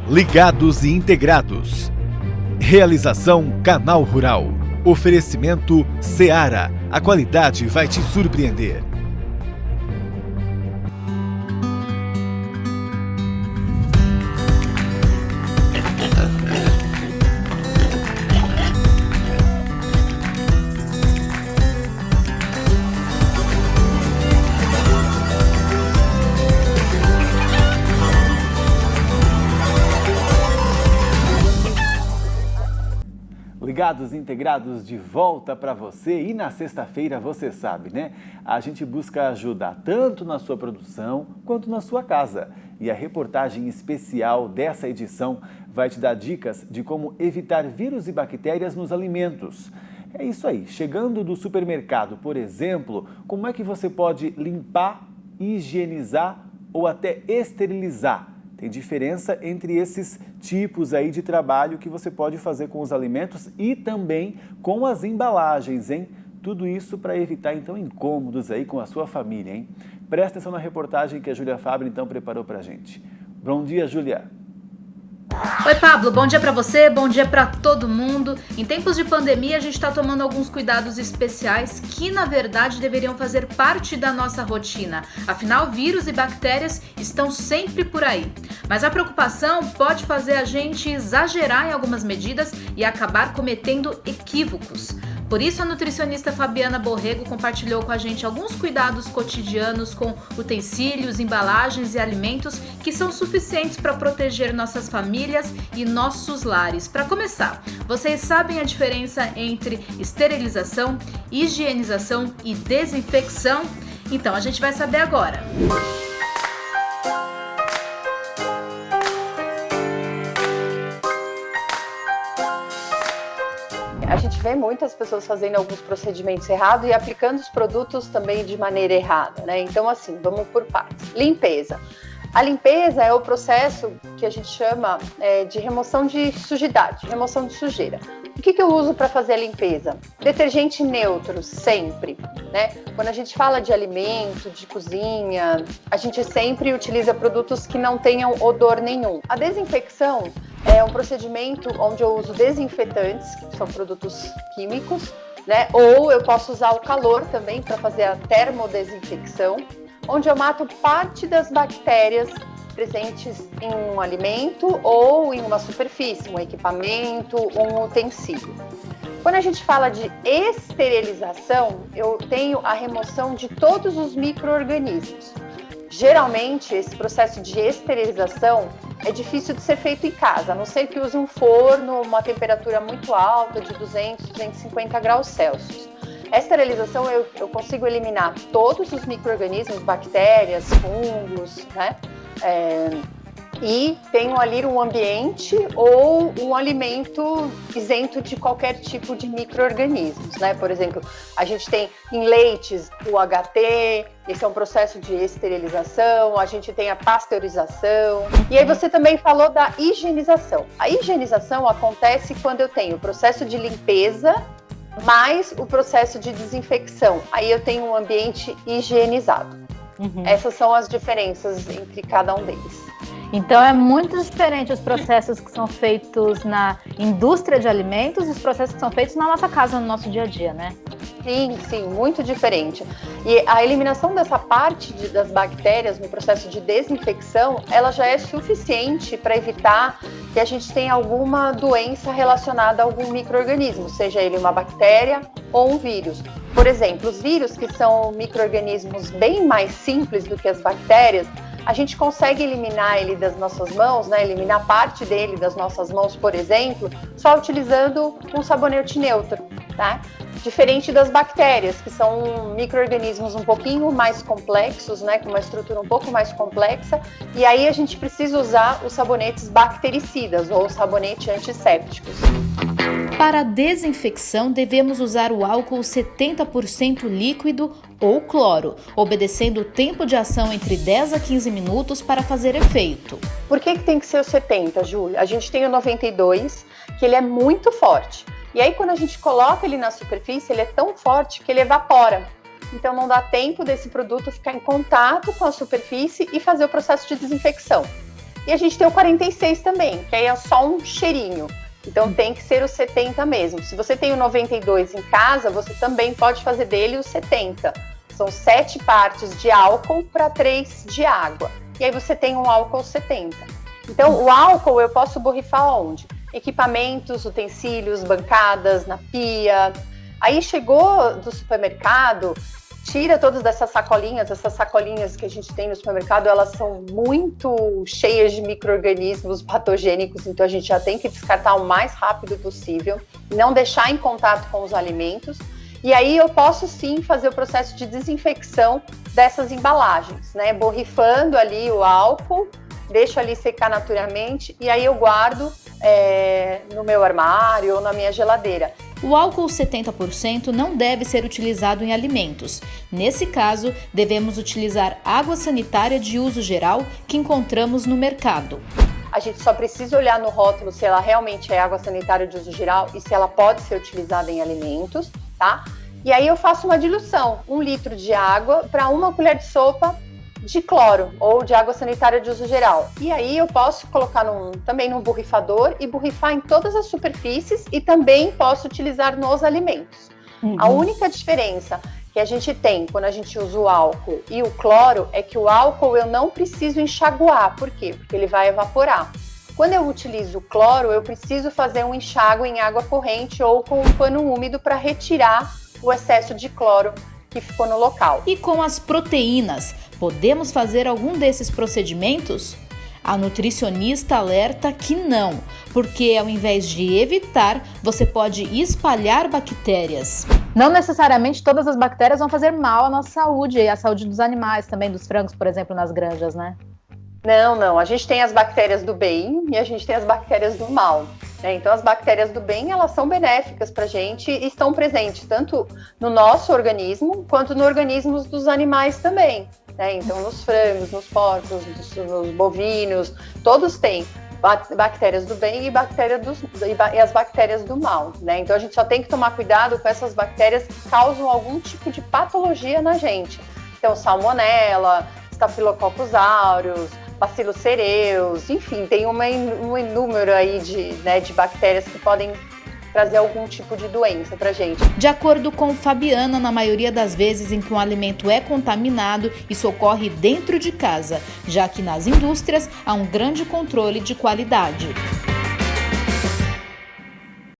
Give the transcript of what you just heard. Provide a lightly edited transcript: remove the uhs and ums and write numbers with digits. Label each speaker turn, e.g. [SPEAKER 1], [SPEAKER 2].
[SPEAKER 1] Ligados e integrados. Realização Canal Rural. Oferecimento Seara. A qualidade vai te surpreender.
[SPEAKER 2] Ligados e integrados de volta para você, e na sexta-feira você sabe, né? A gente busca ajudar tanto na sua produção quanto na sua casa. E a reportagem especial dessa edição vai te dar dicas de como evitar vírus e bactérias nos alimentos. É isso aí, chegando do supermercado, por exemplo, como é que você pode limpar, higienizar ou até esterilizar? Tem diferença entre esses tipos aí de trabalho que você pode fazer com os alimentos e também com as embalagens, hein? Tudo isso para evitar, então, incômodos aí com a sua família, hein? Presta atenção na reportagem que a Júlia Fabre, então, preparou para a gente. Bom dia, Júlia!
[SPEAKER 3] Oi, Pablo, bom dia para você, bom dia para todo mundo. Em tempos de pandemia, a gente está tomando alguns cuidados especiais que, na verdade, deveriam fazer parte da nossa rotina. Afinal, vírus e bactérias estão sempre por aí. Mas a preocupação pode fazer a gente exagerar em algumas medidas e acabar cometendo equívocos. Por isso, a nutricionista Fabiana Borrego compartilhou com a gente alguns cuidados cotidianos com utensílios, embalagens e alimentos que são suficientes para proteger nossas famílias e nossos lares. Para começar, vocês sabem a diferença entre esterilização, higienização e desinfecção? Então, a gente vai saber agora.
[SPEAKER 4] A gente vê muitas pessoas fazendo alguns procedimentos errados e aplicando os produtos também de maneira errada, né? Então, assim, vamos por partes. Limpeza. A limpeza é o processo que a gente chama de remoção de sujidade, remoção de sujeira. O que eu uso para fazer a limpeza? Detergente neutro, sempre, né? Quando a gente fala de alimento, de cozinha, a gente sempre utiliza produtos que não tenham odor nenhum. A desinfecção é um procedimento onde eu uso desinfetantes, que são produtos químicos, né? Ou eu posso usar o calor também para fazer a termodesinfecção, onde eu mato parte das bactérias presentes em um alimento ou em uma superfície, um equipamento, um utensílio. Quando a gente fala de esterilização, eu tenho a remoção de todos os micro-organismos. Geralmente, esse processo de esterilização é difícil de ser feito em casa, a não ser que use um forno, uma temperatura muito alta, de 200, 250 graus Celsius. A esterilização, eu consigo eliminar todos os micro-organismos, bactérias, fungos, né? E tenho ali um ambiente ou um alimento isento de qualquer tipo de micro-organismos, né? Por exemplo, a gente tem em leites o HT, esse é um processo de esterilização, a gente tem a pasteurização. E aí você também falou da higienização. A higienização acontece quando eu tenho o processo de limpeza mais o processo de desinfecção. Aí eu tenho um ambiente higienizado. Essas são as diferenças entre cada um deles.
[SPEAKER 5] Então é muito diferente os processos que são feitos na indústria de alimentos e os processos que são feitos na nossa casa, no nosso dia a dia, né?
[SPEAKER 4] Sim, muito diferente. E a eliminação dessa parte das bactérias no processo de desinfecção, ela já é suficiente para evitar que a gente tenha alguma doença relacionada a algum micro-organismo, seja ele uma bactéria ou um vírus. Por exemplo, os vírus, que são micro-organismos bem mais simples do que as bactérias, a gente consegue eliminar ele das nossas mãos, né? Eliminar parte dele das nossas mãos, por exemplo, só utilizando um sabonete neutro, tá? Diferente das bactérias, que são micro-organismos um pouquinho mais complexos, né? Com uma estrutura um pouco mais complexa, e aí a gente precisa usar os sabonetes bactericidas ou sabonete antissépticos.
[SPEAKER 3] Para a desinfecção, devemos usar o álcool 70% líquido ou cloro, obedecendo o tempo de ação entre 10 a 15 minutos para fazer efeito.
[SPEAKER 4] Por que tem que ser o 70, Júlia? A gente tem o 92, que ele é muito forte. E aí, quando a gente coloca ele na superfície, ele é tão forte que ele evapora. Então, não dá tempo desse produto ficar em contato com a superfície e fazer o processo de desinfecção. E a gente tem o 46 também, que aí é só um cheirinho. Então tem que ser o 70 mesmo. Se você tem o 92 em casa, você também pode fazer dele o 70. São 7 partes de álcool para 3 de água. E aí você tem um álcool 70. Então o álcool eu posso borrifar onde? Equipamentos, utensílios, bancadas, na pia. Aí chegou do supermercado, tira todas essas sacolinhas que a gente tem no supermercado, elas são muito cheias de micro-organismos patogênicos, então a gente já tem que descartar o mais rápido possível, não deixar em contato com os alimentos. E aí eu posso sim fazer o processo de desinfecção dessas embalagens, né? Borrifando ali o álcool, deixo ali secar naturalmente e aí eu guardo no meu armário ou na minha geladeira.
[SPEAKER 3] O álcool 70% não deve ser utilizado em alimentos. Nesse caso, devemos utilizar água sanitária de uso geral que encontramos no mercado.
[SPEAKER 4] A gente só precisa olhar no rótulo se ela realmente é água sanitária de uso geral e se ela pode ser utilizada em alimentos, tá? E aí eu faço uma diluição, 1 litro de água para 1 colher de sopa de cloro ou de água sanitária de uso geral. E aí eu posso colocar também num borrifador e borrifar em todas as superfícies e também posso utilizar nos alimentos. A única diferença que a gente tem quando a gente usa o álcool e o cloro é que o álcool eu não preciso enxaguar. Por quê? Porque ele vai evaporar. Quando eu utilizo o cloro, eu preciso fazer um enxágue em água corrente ou com um pano úmido para retirar o excesso de cloro que ficou no local.
[SPEAKER 3] E com as proteínas, podemos fazer algum desses procedimentos? A nutricionista alerta que não, porque ao invés de evitar, você pode espalhar bactérias.
[SPEAKER 5] Não necessariamente todas as bactérias vão fazer mal à nossa saúde e à saúde dos animais também, dos frangos, por exemplo, nas granjas, né?
[SPEAKER 4] Não. A gente tem as bactérias do bem e a gente tem as bactérias do mal. Então, as bactérias do bem, elas são benéficas para a gente e estão presentes tanto no nosso organismo quanto no organismo dos animais também. Então, nos frangos, nos porcos, nos bovinos, todos têm bactérias do bem e as bactérias do mal. Então, a gente só tem que tomar cuidado com essas bactérias que causam algum tipo de patologia na gente. Então, salmonella, Staphylococcus aureus, Bacillus cereus, enfim, tem um número aí de bactérias que podem trazer algum tipo de doença pra gente.
[SPEAKER 3] De acordo com Fabiana, na maioria das vezes em que um alimento é contaminado, isso ocorre dentro de casa, já que nas indústrias há um grande controle de qualidade.